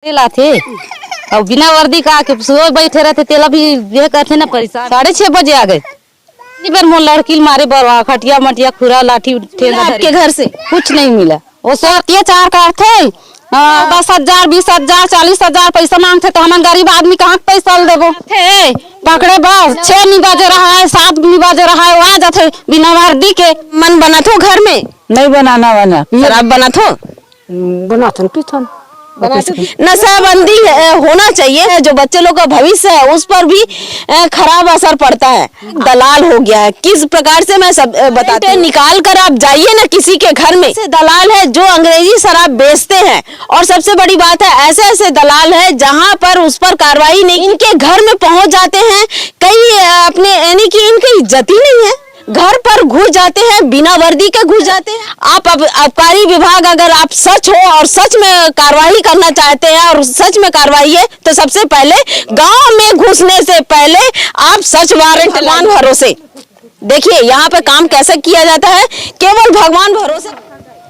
लाथे और बिना वर्दी का आके सुबह बैठे रहते तेला भी ये कहते ना परेशान। 6:30 बजे आ गए बार मोर लड़की मारे बरवा खटिया मटिया खुरा लाठी ठेंगा आपके घर से कुछ नहीं मिला। वो सब अत्याचार करते 10,000 20,000 40,000 पैसा मांगते तो हम गरीब आदमी कहाँ पैसा देवो थे पकड़े बस 6 नहीं बजे रहा है 7 नहीं बजे रहा है वहाँ जाते बिना वर्दी के। मन बना थो घर में नहीं बनाना बना शराब बना थो नशाबंदी होना चाहिए। जो बच्चे लोग का भविष्य है उस पर भी खराब असर पड़ता है। दलाल हो गया है किस प्रकार से मैं सब बताते हैं। निकाल कर आप जाइए ना किसी के घर में से दलाल है जो अंग्रेजी शराब बेचते हैं। और सबसे बड़ी बात है ऐसे ऐसे दलाल है जहां पर उस पर कार्रवाई नहीं, इनके घर में पहुंच जाते हैं कई अपने यानी कि इनकी इज्जत ही नहीं है। घर पर घुस जाते हैं बिना वर्दी के घुस जाते हैं। आप आबकारी विभाग अगर आप सच हो और सच में कार्रवाई करना चाहते हैं और सच में कार्रवाई है तो सबसे पहले गांव में घुसने से पहले आप सच वारंट भगवान भरोसे देखिए यहाँ पे काम कैसे किया जाता है। केवल भगवान भरोसे।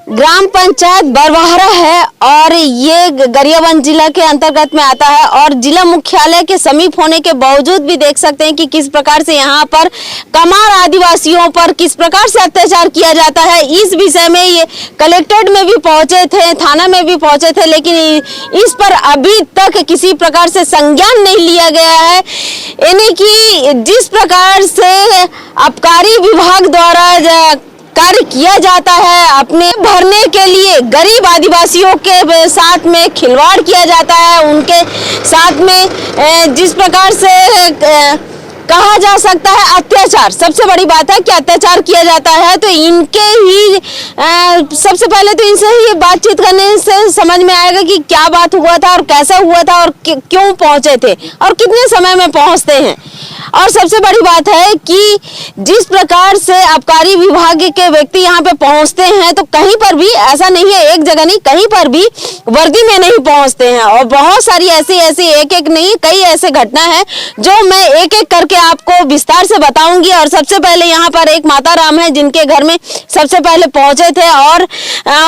ग्राम पंचायत बरवाहरा है और ये गरियाबंद जिला के अंतर्गत में आता है और जिला मुख्यालय के समीप होने के बावजूद भी देख सकते हैं कि किस प्रकार से यहाँ पर कमार आदिवासियों पर किस प्रकार से अत्याचार किया जाता है। इस विषय में ये कलेक्ट्रेट में भी पहुंचे थे, थाना में भी पहुंचे थे, लेकिन इस पर अभी तक किसी प्रकार से संज्ञान नहीं लिया गया है। यानी कि जिस प्रकार से आबकारी विभाग द्वारा कार्य किया जाता है अपने भरने के लिए गरीब आदिवासियों के साथ में खिलवाड़ किया जाता है, उनके साथ में जिस प्रकार से कहा जा सकता है अत्याचार। सबसे बड़ी बात है कि अत्याचार किया जाता है तो इनके ही सबसे पहले तो इनसे ही बातचीत करने से समझ में आएगा कि क्या बात हुआ था और कैसा हुआ था और क्यों पहुंचे थे और कितने समय में पहुंचते हैं। और सबसे बड़ी बात है कि जिस प्रकार से आबकारी विभाग के व्यक्ति यहाँ पे पहुंचते हैं तो कहीं पर भी ऐसा नहीं है, एक जगह नहीं कहीं पर भी वर्दी में नहीं पहुंचते हैं। और बहुत सारी ऐसी एक नहीं कई ऐसे घटना है जो मैं एक एक करके आपको विस्तार से बताऊंगी। और सबसे पहले यहाँ पर एक माता राम है जिनके घर में सबसे पहले पहुंचे थे और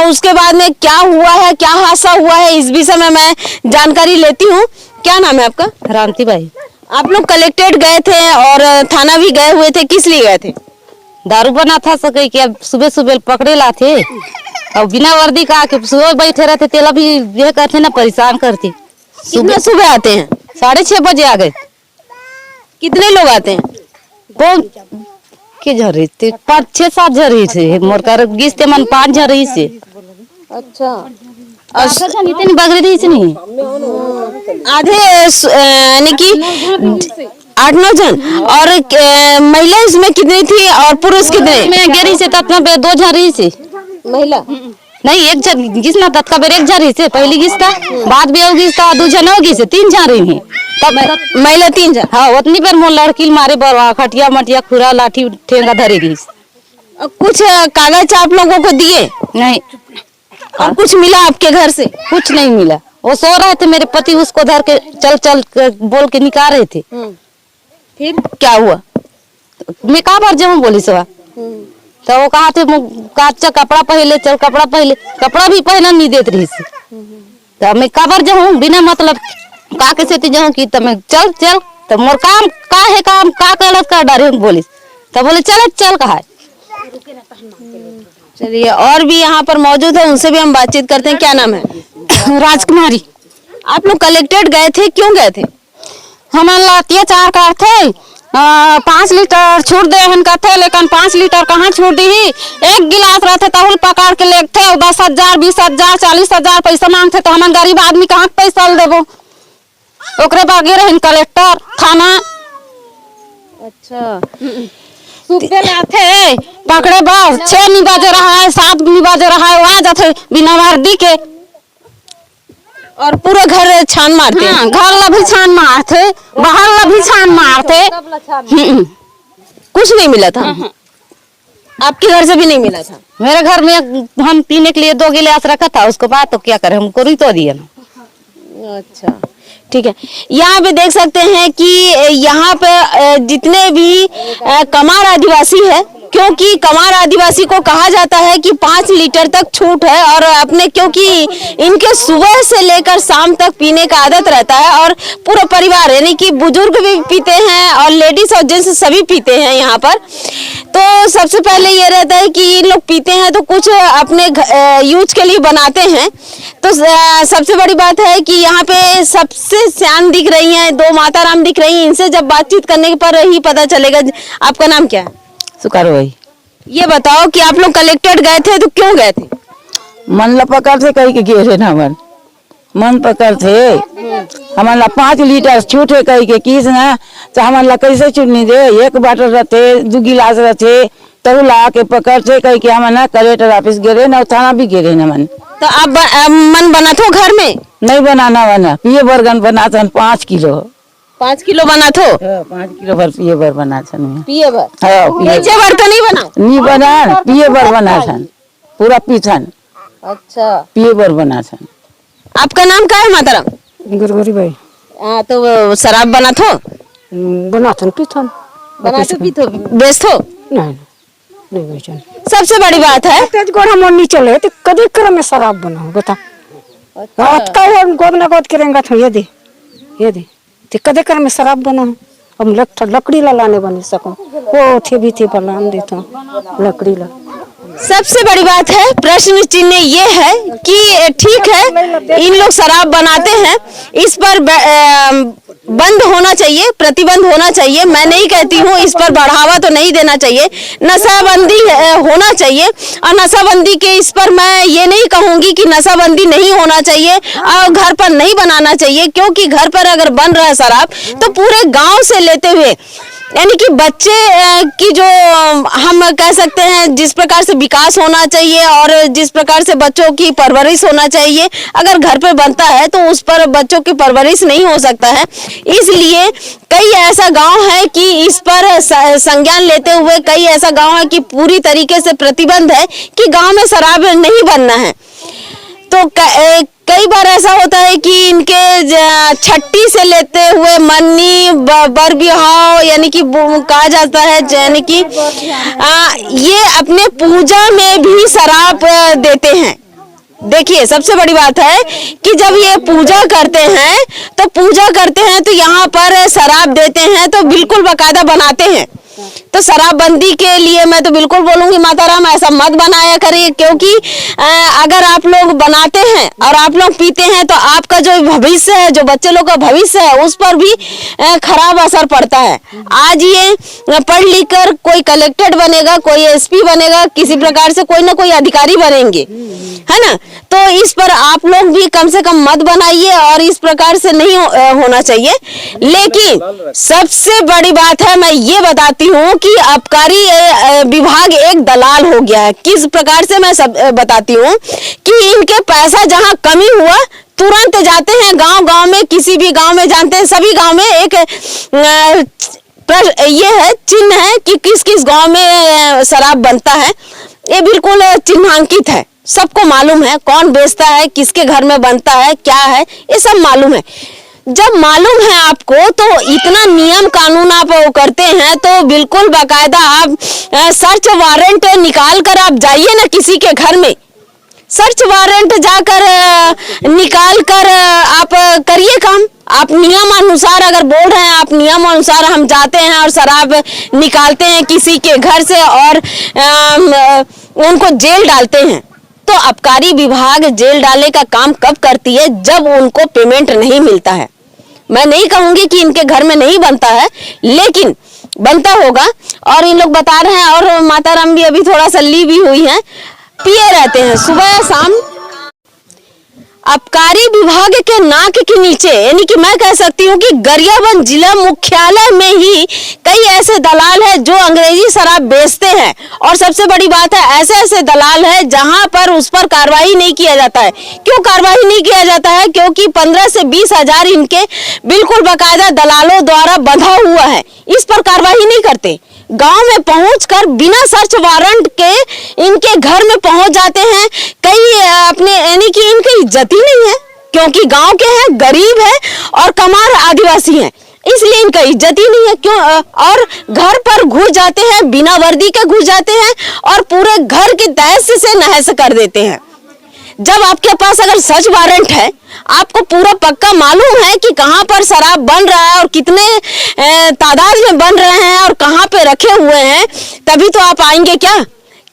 उसके बाद में क्या हुआ है, क्या हादसा हुआ है, इस विषय में मैं जानकारी लेती हूँ। क्या नाम है आपका? रामती बाई। आप लोग कलेक्ट्रेट गए थे और थाना भी गए हुए थे, किस लिए गए थे? दारू बना था सके कि अब सुबह सुबह पकड़े लाथे और बिना वर्दी का आके सुबह बैठे रहते तेला भी ये कहते ना परेशान करते। सुबह आते हैं 6:30 बजे आ गए। कितने लोग आते हैं? कौन के झरी थे 5-6-7 झरी थे मोर कर गिसते मन 5 झरी से। अच्छा और इतनी बगड़ी रही से नहीं आधे यानी कि 8-9 जन। और महिला इसमें कितनी थी और पुरुष कितने? मैं गिरी से तत्मा 2 झरी से महिला नहीं एक जन गिसना तत्का बेर 1 झरी से पहली गिसता बाद भी गिसता 2 जन होगी से 3 झरी है तब महिला 3 जन। हाँ उतनी बार मोर लड़की मारे बरवा खटिया मटिया खुरा लाठी ठेंगा धरे गई। कुछ कागज आप लोगों को दिए? नहीं। और कुछ मिला आपके घर से? कुछ नहीं मिला। वो सो रहे थे मेरे पति उसको धर के चल बोल के निकाल रहे थे। फिर क्या हुआ? मैं कहा बार जाऊँ बोली सवा तो वो कहा थे काचा कपड़ा पहले चल कपड़ा पहले कपड़ा भी पहना नहीं देते रही से तो मैं कबर जाऊँ बिना मतलब का कैसे जाऊँ कि मैं चल तो मोर काम का है काम का गलत कर डरे बोली तो बोले चल कहा है। चलिए और भी यहाँ पर मौजूद है उनसे भी हम बातचीत करते हैं। क्या नाम है? राजकुमारी। आप लोग कलेक्ट्रेट गए थे, क्यों गए थे? हमारे अत्याचार करते 5 लीटर छूट दे थे लेकिन 5 लीटर कहाँ छूट दी ही। 1 गिलास रहते तहुल पकड़ के लेते 10,000 20,000 40,000 पैसा मांगते तो हम गरीब आदमी कहाँ पैसा देवो ओकरे बागे रहे कलेक्टर थाना। अच्छा थे पकड़े बस 6 नहीं बजे रहा है 7 नहीं बजे रहा है वहाँ जाते बिना वर्दी के और पूरा घर छान मारते हैं। हाँ, घर ला भी छान मारते बाहर ला भी छान मारते। कुछ नहीं मिला था? आपके घर से भी नहीं मिला था? मेरे घर में हम पीने के लिए 2 गिलास रखा था उसको बाद तो क्या करें हमको ही तो दिया ना। अच्छा ठीक है। यहाँ पे देख सकते हैं कि यहाँ पे जितने भी कमार आदिवासी है क्योंकि कमार आदिवासी को कहा जाता है कि 5 लीटर तक छूट है और अपने क्योंकि इनके सुबह से लेकर शाम तक पीने का आदत रहता है और पूरा परिवार यानी कि बुजुर्ग भी पीते हैं और लेडीज और जेंट्स सभी पीते हैं यहाँ पर। तो सबसे पहले ये रहता है कि इन लोग पीते हैं तो कुछ अपने यूज के लिए बनाते हैं। तो सबसे बड़ी बात है कि यहाँ पे सबसे सियान दिख रही हैं, 2 माता राम दिख रही हैं। इनसे जब बातचीत करने पर ही पता चलेगा। आपका नाम क्या है? सुकार भाई ये बताओ कि आप लोग कलेक्टेड गए थे तो क्यों गए थे? मन ला पकड़ थे कही के गिरे न हमन मन पकड़ थे हमन ला 5 लीटर छूट है कही के किस ना तो हमन ला कैसे चुननी दे। 1 बाटल रहते 2 गिलास रहते तब ला के पकड़ थे कही के हमन ना कलेक्टर ऑफिस गिरे न थाना भी गिरे न मन। तो आप मन बना थो घर में? नहीं बनाना बना पिए बर्गन बना 5 किलो 5 किलो बना थो? 5 किलो भर पिए बर बना छन। पिए बर? हाँ पिए बेचे बर तो नहीं बना? नहीं बना पिए बर बना छन पूरा पीछन। अच्छा पिए बर बना छन। आपका नाम क्या है माताराम? गुरगुरी भाई तो शराब बना थो? बनाथन पीथन बना तो पी थो बेच थो? नहीं नहीं बेचन। सबसे बड़ी बात है तेज गोड़ हम नहीं चले तो कदी कर में शराब बनाओ बता। हाथ का और गोद ना गोद करेंगे तो ये दे ते कदे कर में शराब बनाओ। हम लकड़ी ला लाने बने सको वो थे भी थे बनान देता लकड़ी ला। सबसे बड़ी बात है प्रश्न चिन्ह ये है कि ठीक है इन लोग शराब बनाते हैं, इस पर बंद होना चाहिए, प्रतिबंध होना चाहिए। मैं नहीं कहती हूँ इस पर बढ़ावा तो नहीं देना चाहिए, नशाबंदी होना चाहिए। और नशाबंदी के इस पर मैं ये नहीं कहूंगी कि नशाबंदी नहीं होना चाहिए और घर पर नहीं बनाना चाहिए, क्योंकि घर पर अगर बन रहा है शराब तो पूरे गांव से लेते हुए यानी कि बच्चे की जो हम कह सकते हैं जिस प्रकार से विकास होना चाहिए और जिस प्रकार से बच्चों की परवरिश होना चाहिए, अगर घर पे बनता है तो उस पर बच्चों की परवरिश नहीं हो सकता है। इसलिए कई ऐसा गांव है कि इस पर संज्ञान लेते हुए कई ऐसा गांव है कि पूरी तरीके से प्रतिबंध है कि गांव में शराब नहीं बनना है। तो कई बार ऐसा होता है कि इनके छट्टी से लेते हुए मन्नी बर बिहाव यानी कि कहा जाता है यानी कि ये अपने पूजा में भी शराब देते हैं। देखिए सबसे बड़ी बात है कि जब ये पूजा करते हैं तो यहाँ पर शराब देते हैं तो बिल्कुल बाकायदा बनाते हैं। तो शराबबंदी के लिए मैं तो बिल्कुल बोलूंगी माताराम ऐसा मत बनाया करिए, क्योंकि अगर आप लोग बनाते हैं और आप लोग पीते हैं तो आपका जो भविष्य है, जो बच्चे लोग का भविष्य है, उस पर भी खराब असर पड़ता है। आज ये पढ़ लिख कर कोई कलेक्टेड बनेगा, कोई एसपी बनेगा, किसी प्रकार से कोई ना कोई अधिकारी बनेंगे, है ना। तो इस पर आप लोग भी कम से कम मत बनाइए और इस प्रकार से नहीं होना चाहिए। लेकिन सबसे बड़ी बात है मैं ये बताती हूँ कि आबकारी विभाग एक दलाल हो गया है। किस प्रकार से मैं सब बताती हूँ कि इनके पैसा जहाँ कमी हुआ तुरंत जाते हैं गांव गांव में, किसी भी गांव में जानते हैं सभी गांव में एक ये है चिन्ह है कि किस किस गांव में शराब बनता है। ये बिल्कुल चिन्हांकित है, सबको मालूम है कौन बेचता है, किसके घर में बनता है, क्या है, ये सब मालूम है। जब मालूम है आपको तो इतना नियम कानून आप करते हैं तो बिल्कुल बाकायदा आप सर्च वारंट निकाल कर आप जाइए ना किसी के घर में, सर्च वारंट जाकर निकाल कर आप करिए काम। आप नियम अनुसार अगर बोल रहे हैं, आप नियम अनुसार हम जाते हैं और शराब निकालते हैं किसी के घर से और उनको जेल डालते हैं, तो आबकारी विभाग जेल डालने का काम कब करती है? जब उनको पेमेंट नहीं मिलता है। मैं नहीं कहूंगी कि इनके घर में नहीं बनता है, लेकिन बनता होगा। और इन लोग बता रहे हैं और माताराम भी अभी थोड़ा सा ली भी हुई है, पिए रहते हैं सुबह शाम। आबकारी विभाग के नाक के नीचे यानी कि मैं कह सकती हूँ कि गरियाबंद जिला मुख्यालय में ही कई ऐसे दलाल हैं जो अंग्रेजी शराब बेचते हैं। और सबसे बड़ी बात है ऐसे ऐसे दलाल हैं जहां पर उस पर कार्रवाई नहीं किया जाता है। क्यों कार्रवाई नहीं किया जाता है? क्योंकि 15 से 20 हजार इनके बिल्कुल बाकायदा दलालों द्वारा बंधा हुआ है, इस पर कार्रवाई नहीं करते। गांव में पहुंचकर बिना सर्च वारंट के इनके घर में पहुंच जाते हैं। कई अपने यानी कि इनकी इज्जत ही नहीं है, क्योंकि गांव के हैं, गरीब है और कमार आदिवासी हैं। इसलिए इनका इज्जत ही नहीं है। क्यों? और घर पर घुस जाते हैं, बिना वर्दी के घुस जाते हैं और पूरे घर की तहस से नहस कर देते हैं। जब आपके पास अगर सर्च वारंट है, आपको पूरा पक्का मालूम है कि कहां पर शराब बन रहा है और कितने तादाद में बन रहे हैं और कहां पे रखे हुए हैं, तभी तो आप आएंगे क्या?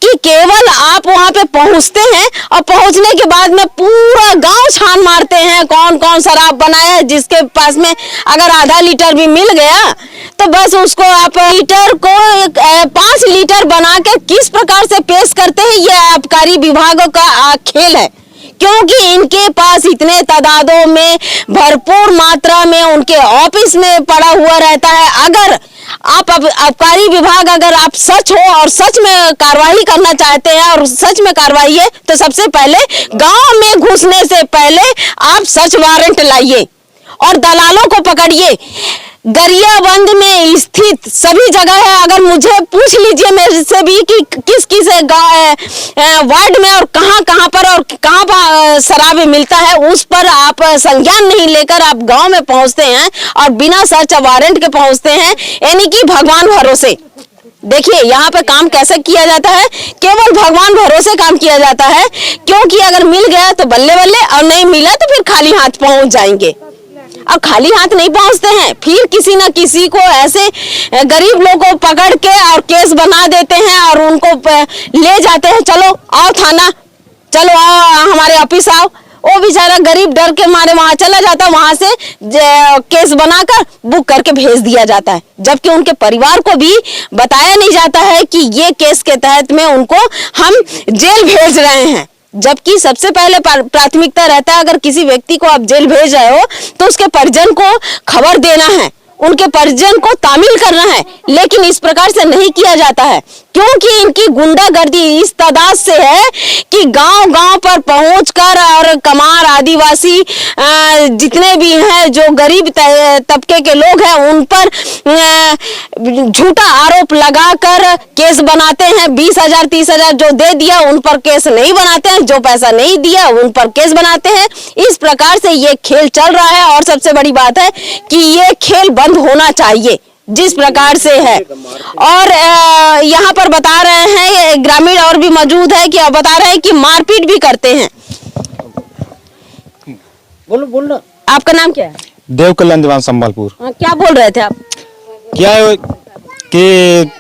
कि केवल आप वहां पे पहुंचते हैं और पहुंचने के बाद में पूरा गांव छान मारते हैं कौन कौन शराब बनाया है। जिसके पास में अगर आधा लीटर भी मिल गया तो बस उसको आप लीटर को 5 लीटर बना के किस प्रकार से पेश करते हैं, यह आबकारी विभागों का खेल है। क्योंकि इनके पास इतने तादादों में भरपूर मात्रा में उनके ऑफिस में पड़ा हुआ रहता है। अगर आप आबकारी विभाग अगर आप सच हो और सच में कार्रवाई करना चाहते हैं और सच में कार्रवाई है तो सबसे पहले गांव में घुसने से पहले आप सर्च वारंट लाइए और दलालों को पकड़िए। गरियाबंद में स्थित सभी जगह है, अगर मुझे पूछ लीजिए मेरे से भी कि किस किस वार्ड में और कहां पर और कहां पर शराब मिलता है, उस पर आप संज्ञान नहीं लेकर आप गांव में पहुंचते हैं और बिना सर्च वारंट के पहुंचते हैं, यानी कि भगवान भरोसे। देखिए यहाँ पे काम कैसे किया जाता है, केवल भगवान भरोसे काम किया जाता है। क्योंकि अगर मिल गया तो बल्ले बल्ले और नहीं मिला तो फिर खाली हाथ पहुंच जाएंगे। अब खाली हाथ नहीं पहुंचते हैं, फिर किसी ना किसी को ऐसे गरीब लोगों को पकड़ के और केस बना देते हैं और उनको ले जाते हैं, चलो आओ थाना, चलो आओ हमारे ऑफिस आओ। वो बेचारा गरीब डर के मारे वहां चला जाता है, वहां से केस बनाकर बुक करके भेज दिया जाता है। जबकि उनके परिवार को भी बताया नहीं जाता है कि ये केस के तहत में उनको हम जेल भेज रहे हैं। जबकि सबसे पहले प्राथमिकता रहता है, अगर किसी व्यक्ति को आप जेल भेज रहे हो तो उसके परिजन को खबर देना है, उनके परिजन को तामील करना है। लेकिन इस प्रकार से नहीं किया जाता है, क्योंकि इनकी गुंडागर्दी इस तादाद से है कि गांव-गांव पर पहुंचकर और कमार आदिवासी जितने भी हैं जो गरीब तबके के लोग हैं उन पर झूठा आरोप लगाकर केस बनाते हैं। 20,000 30,000 जो दे दिया उन पर केस नहीं बनाते हैं, जो पैसा नहीं दिया उन पर केस बनाते हैं। इस प्रकार से ये खेल चल रहा है और सबसे बड़ी बात है कि ये खेल बंद होना चाहिए जिस प्रकार से है। और यहाँ पर बता रहे हैं ग्रामीण और भी मौजूद है कि बता रहे हैं कि मारपीट भी करते हैं। बोलो आपका नाम क्या है? देव कल्याण दीवान संबलपुर। क्या बोल रहे थे आप? क्या है कि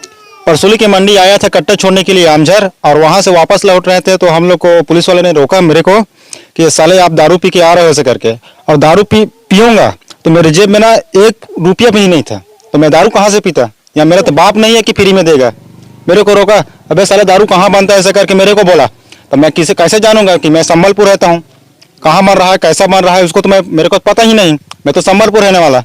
परसोली की मंडी आया था कट्टा छोड़ने के लिए आमझर, और वहां से वापस लौट रहे थे तो हम लोग को पुलिस वाले ने रोका मेरे को कि साले आप दारू पी के आ रहे हो ऐसे करके, और दारू पीऊंगा तो मेरे जेब में ना 1 रुपया भी नहीं था, तो मैं दारू कहाँ से पीता, या मेरा तो बाप नहीं है कि फ्री में देगा। मेरे को रोका, अबे साले दारू कहाँ बनता है ऐसा करके मेरे को बोला। तो मैं किसे कैसे जानूंगा कि मैं संबलपुर रहता हूँ, कहाँ मर रहा है कैसा मर रहा है उसको तो मेरे को पता ही नहीं। मैं तो संबलपुर रहने वाला,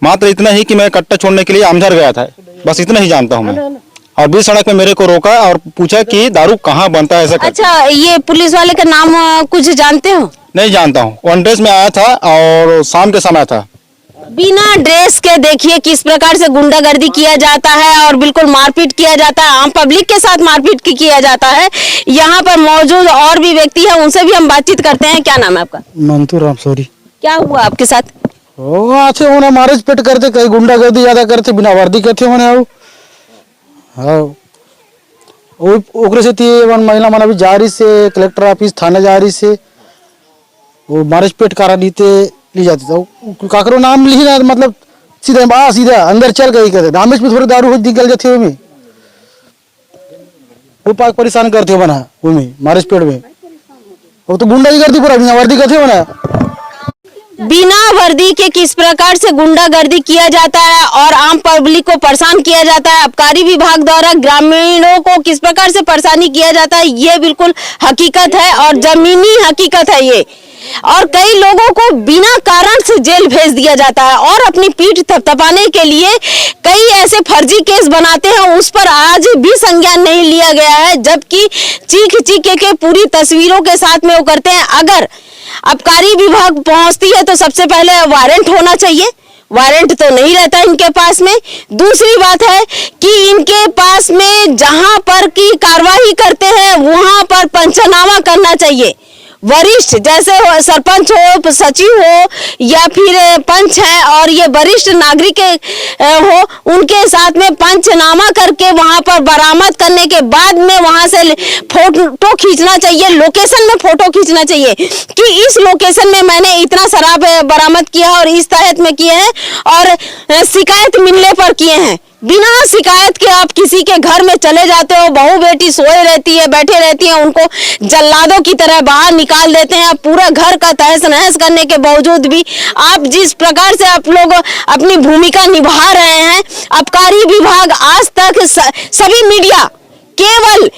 मात्र इतना ही कि मैं कट्टा छोड़ने के लिए आमझर गया था, बस इतना ही जानता हूँ मैं। और बीच सड़क में मेरे को रोका और पूछा कि दारू कहाँ बनता है ऐसा। अच्छा, ये पुलिस वाले का नाम कुछ जानते हो? नहीं जानता हूँ, वन ड्रेस में आया था और शाम के समय था। बिना ड्रेस के देखिए किस प्रकार से गुंडागर्दी किया जाता है और बिल्कुल मारपीट किया जाता है, आम पब्लिक के साथ मारपीट किया जाता है। यहाँ पर मौजूद और भी व्यक्ति हैं, उनसे भी हम बातचीत करते हैं। क्या नाम है आपका? मंतूर राम सॉरी। क्या हुआ आपके साथ? अच्छे उन्हें मारे पेट करते, कहीं गुंडागर्दी ज्यादा करते, बिना वर्दी करते उन्हें। ओकरे से वन महिला मन अभी जा रही से कलेक्टर ऑफिस थाना जा रही से, वो मारे पेट करा ली जाती था, काकरो नाम लिखी ना, मतलब सीधा अंदर चल गई कहते रामेश में थोड़ी दारू निकल जाती है, वो पाक परेशान करते हो बना में मारे पेट में, वो तो गुंडा ही करती पूरा बिना वर्दी करते हो ना। बिना वर्दी के किस प्रकार से गुंडागर्दी किया जाता है और आम पब्लिक को परेशान किया जाता है, आबकारी विभाग द्वारा ग्रामीणों को किस प्रकार से परेशानी किया जाता है, ये बिल्कुल हकीकत है और जमीनी हकीकत है ये। और कई लोगों को बिना कारण से जेल भेज दिया जाता है और अपनी पीठ थपथपाने के लिए कई ऐसे फर्जी केस बनाते हैं, उस पर आज भी संज्ञान नहीं लिया गया है, जबकि चीख के पूरी तस्वीरों के साथ में वो करते हैं। अगर आबकारी विभाग पहुंचती है तो सबसे पहले वारंट होना चाहिए, वारंट तो नहीं रहता इनके पास में। दूसरी बात है कि इनके पास में जहां पर की कार्रवाई करते हैं वहां पर पंचनामा करना चाहिए, वरिष्ठ, जैसे सरपंच हो, सचिव हो या फिर पंच है और ये वरिष्ठ नागरिक हो, उनके साथ में पंचनामा करके वहां पर बरामद करने के बाद में वहां से फोटो खींचना चाहिए, लोकेशन में फोटो खींचना चाहिए कि इस लोकेशन में मैंने इतना शराब बरामद किया और इस तहत में किए हैं और शिकायत मिलने पर किए हैं। बिना शिकायत के आप किसी के घर में चले जाते हो, बहू बेटी सोए रहती है, बैठे रहती है, उनको जल्लादों की तरह बाहर निकाल देते हैं। पूरा घर का तहस नहस करने के बावजूद भी आप जिस प्रकार से आप लोग अपनी भूमिका निभा रहे हैं, आबकारी विभाग आज तक सभी मीडिया, केवल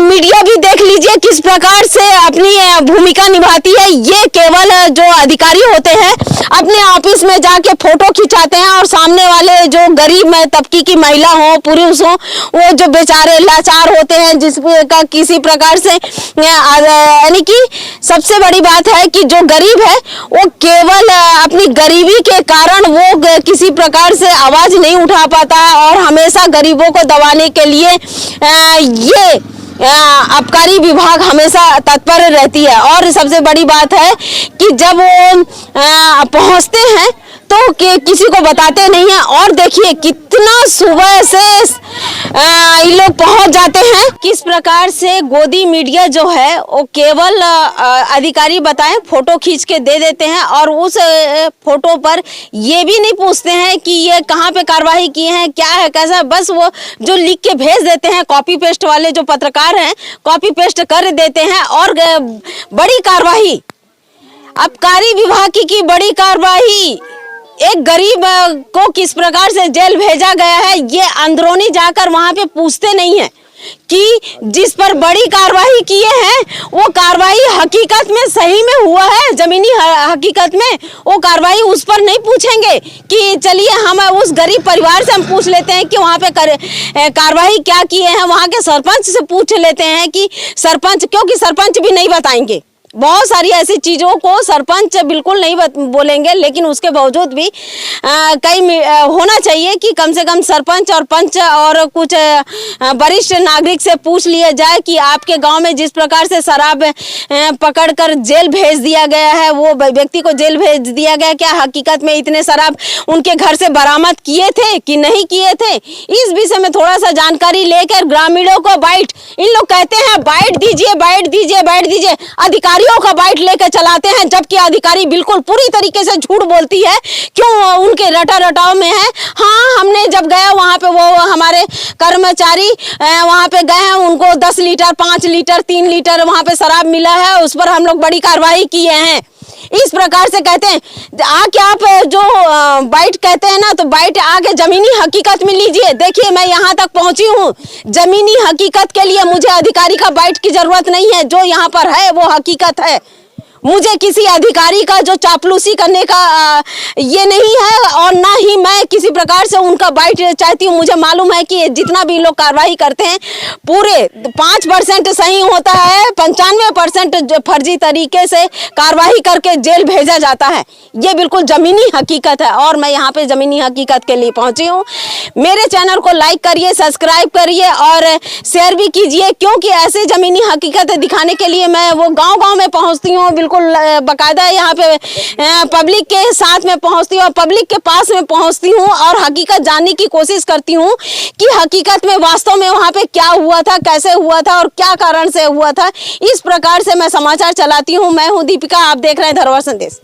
मीडिया भी देख लीजिए किस प्रकार से अपनी भूमिका निभाती है। ये केवल जो अधिकारी होते हैं अपने ऑफिस में जाके फोटो खिंचाते हैं और सामने वाले जो गरीब तबके की महिला हो, पुरुष हो, वो जो बेचारे लाचार होते हैं, जिसका किसी प्रकार से यानी कि सबसे बड़ी बात है कि जो गरीब है वो केवल अपनी गरीबी के कारण वो किसी प्रकार से आवाज नहीं उठा पाता है और हमेशा गरीबों को दबाने के लिए ये आबकारी विभाग हमेशा तत्पर रहती है। और सबसे बड़ी बात है कि जब वो पहुंचते हैं तो किसी को बताते नहीं है। और देखिए कितना सुबह से ये लोग पहुंच जाते हैं। किस प्रकार से गोदी मीडिया जो है वो केवल अधिकारी बताएं फोटो खींच के दे देते हैं और उस फोटो पर ये भी नहीं पूछते हैं कि ये कहाँ पे कार्रवाई किए हैं, क्या है, कैसा, बस वो जो लिख के भेज देते हैं। कॉपी पेस्ट वाले जो पत्रकार हैं कॉपी पेस्ट कर देते हैं और बड़ी कार्रवाई, आबकारी विभाग की बड़ी कार्रवाई, एक गरीब को किस प्रकार से जेल भेजा गया है ये अंदरूनी जाकर वहां पे पूछते नहीं है कि जिस पर बड़ी कार्रवाई किए हैं वो कार्रवाई हकीकत में सही में हुआ है, जमीनी हकीकत में वो कार्रवाई उस पर नहीं पूछेंगे कि चलिए हम उस गरीब परिवार से हम पूछ लेते हैं कि वहाँ पे कार्रवाई क्या किए हैं, वहाँ के सरपंच से पूछ लेते हैं कि सरपंच, क्योंकि सरपंच भी नहीं बताएंगे। बहुत सारी ऐसी चीज़ों को सरपंच बिल्कुल नहीं बोलेंगे, लेकिन उसके बावजूद भी कई होना चाहिए कि कम से कम सरपंच और पंच और कुछ वरिष्ठ नागरिक से पूछ लिया जाए कि आपके गांव में जिस प्रकार से शराब पकड़कर जेल भेज दिया गया है, वो व्यक्ति को जेल भेज दिया गया, क्या हकीकत में इतने शराब उनके घर से बरामद किए थे कि नहीं किए थे। इस विषय में थोड़ा सा जानकारी लेकर ग्रामीणों को बाइट, इन लोग कहते हैं बाइट दीजिए, बाइट दीजिए, बाइट दीजिए, अधिकारी का बाइट लेकर चलाते हैं, जबकि अधिकारी बिल्कुल पूरी तरीके से झूठ बोलती है। क्यों? उनके रटा रटाव में है। हाँ, हमने जब गया वहां पे, वो हमारे कर्मचारी वहां पे गए हैं, उनको 10 लीटर, 5 लीटर, 3 लीटर वहां पे शराब मिला है, उस पर हम लोग बड़ी कार्रवाई किए हैं। इस प्रकार से कहते हैं। आके आप जो बाइट कहते हैं ना, तो बाइट आके जमीनी हकीकत में लीजिए। देखिए मैं यहाँ तक पहुंची हूँ, जमीनी हकीकत के लिए मुझे अधिकारी का बाइट की जरूरत नहीं है। जो यहाँ पर है वो हकीकत है। मुझे किसी अधिकारी का जो चापलूसी करने का ये नहीं है और ना ही मैं किसी प्रकार से उनका बाइट चाहती हूँ। मुझे मालूम है कि जितना भी लोग कार्रवाई करते हैं पूरे 5% सही होता है, 95% फर्जी तरीके से कार्रवाई करके जेल भेजा जाता है। ये बिल्कुल ज़मीनी हकीकत है और मैं यहाँ पे ज़मीनी हकीकत के लिए पहुँची हूँ। मेरे चैनल को लाइक करिए, सब्सक्राइब करिए और शेयर भी कीजिए, क्योंकि ऐसे ज़मीनी हकीकत दिखाने के लिए मैं वो गाँव-गाँव में पहुँचती हूँ, बिल्कुल बकायदा यहाँ पे पब्लिक के साथ में पहुँचती हूँ और पब्लिक के पास में पहुँचती हूँ और हकीकत जानने की कोशिश करती हूँ कि हकीकत में वास्तव में वहाँ पे क्या हुआ था, कैसे हुआ था और क्या कारण से हुआ था। इस प्रकार से मैं समाचार चलाती हूँ। मैं हूँ दीपिका, आप देख रहे हैं धरोहर संदेश।